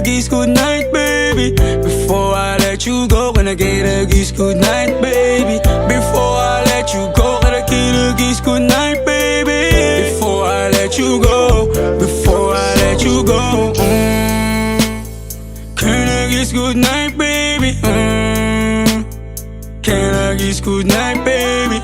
kiss goodnight, baby? Before I let you go, can I get a kiss goodnight, baby? Before I let you go, can I get a kiss goodnight, baby? Before I let you go, before I let you go, can I kiss goodnight, baby? Can I kiss goodnight, baby?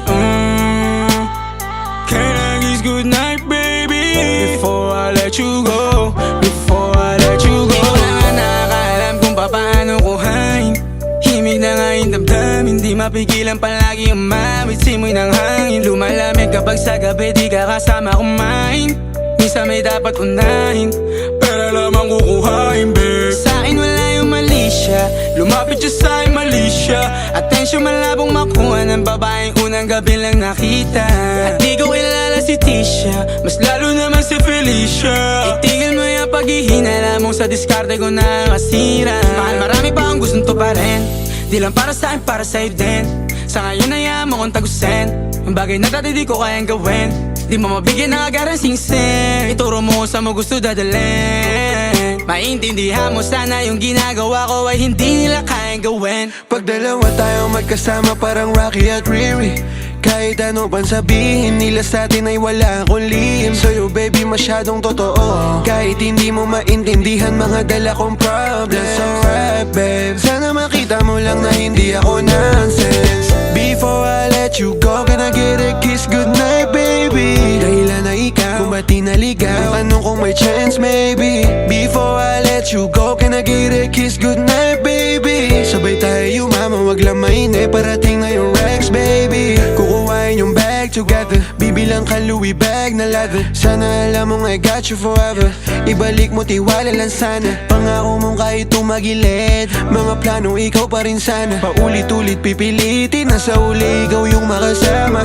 Can I kiss goodnight, baby? Before I let you go, before I let you go. Di ko na nga nakakaalam kung paano kuhain. Himig na nga yung damdamin, di mapigilan palagi umawit. Simoy ng hangin, lumalamig kapag sa gabi di ka kasama kumain. Minsan may dapat unahin, pero lamang kukuhain, babe. Sa'kin wala yung mali siya, lumapit siya sa'kin mali siya. Atensyon malabong makuha ng babaeng unang gabi lang nakita. At di ko kilala si Tisha, mas lalo naman si Felicia. Itigil mo yung paghihinala mo sa diskarte ko na masira. Mahal, marami pa ang gustong tuparin, di lang para sa'kin, para sa'yo din. Sa ngayon hayaan mo kong tagusin ang bagay na dati di ko kayang gawin. Di mo mabigyan ng agarang sing-sing, ituro mo sa mo gusto dadalhin. Maintindihan mo sana yung ginagawa ko ay hindi nila kayang gawin. Pag dalawa tayo magkasama parang Rocky at Riri, kahit ano pang sabihin nila sa'tin ay wala akong lihim. Sa'yo baby masyadong totoo, kahit hindi mo maintindihan mga dala kong problems. Alright babe, sana makita mo lang na hindi ako nonsense. Before I let you go, can I get a kiss goodnight baby? Dahilan na ikaw, kung ba't di naligaw, tanong kung may chance maybe. Before I let you go, can I get a kiss goodnight baby? Sabay tayo yumama, wag lang mainip, parating na yung Rex baby. Kukuhain yung bag together, bibilang ka Louis bag na leather. Sana alam mong I got you forever, ibalik mo tiwala lang sana. Pangako mong kahit tumagilid, mga plano ikaw pa rin sana. Paulit-ulit pipilitin na sa uli ikaw yung makasama.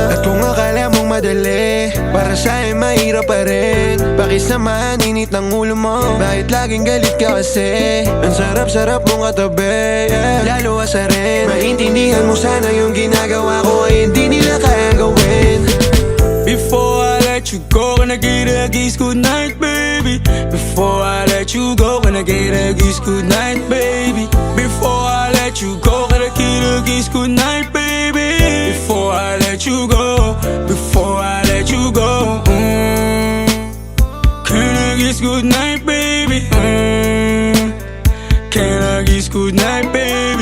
At kung akala mong madali, para sa'yo mahirap pa rin. Pakisamahan init ng ulo mo, bakit laging galit ka kasi? Ang sarap-sarap mong katabi, yeah. Lalo asa rin, maintindihan mo sana yung ginagawa ko ay hindi nila kayang gawin. Before I let you go, can I get a kiss goodnight, baby? Before I let you go, can I get a kiss goodnight, baby? Before I let you go, can I get a kiss goodnight, baby? Before I let you go, before I let you go, can I kiss goodnight, baby? Can I kiss goodnight, baby?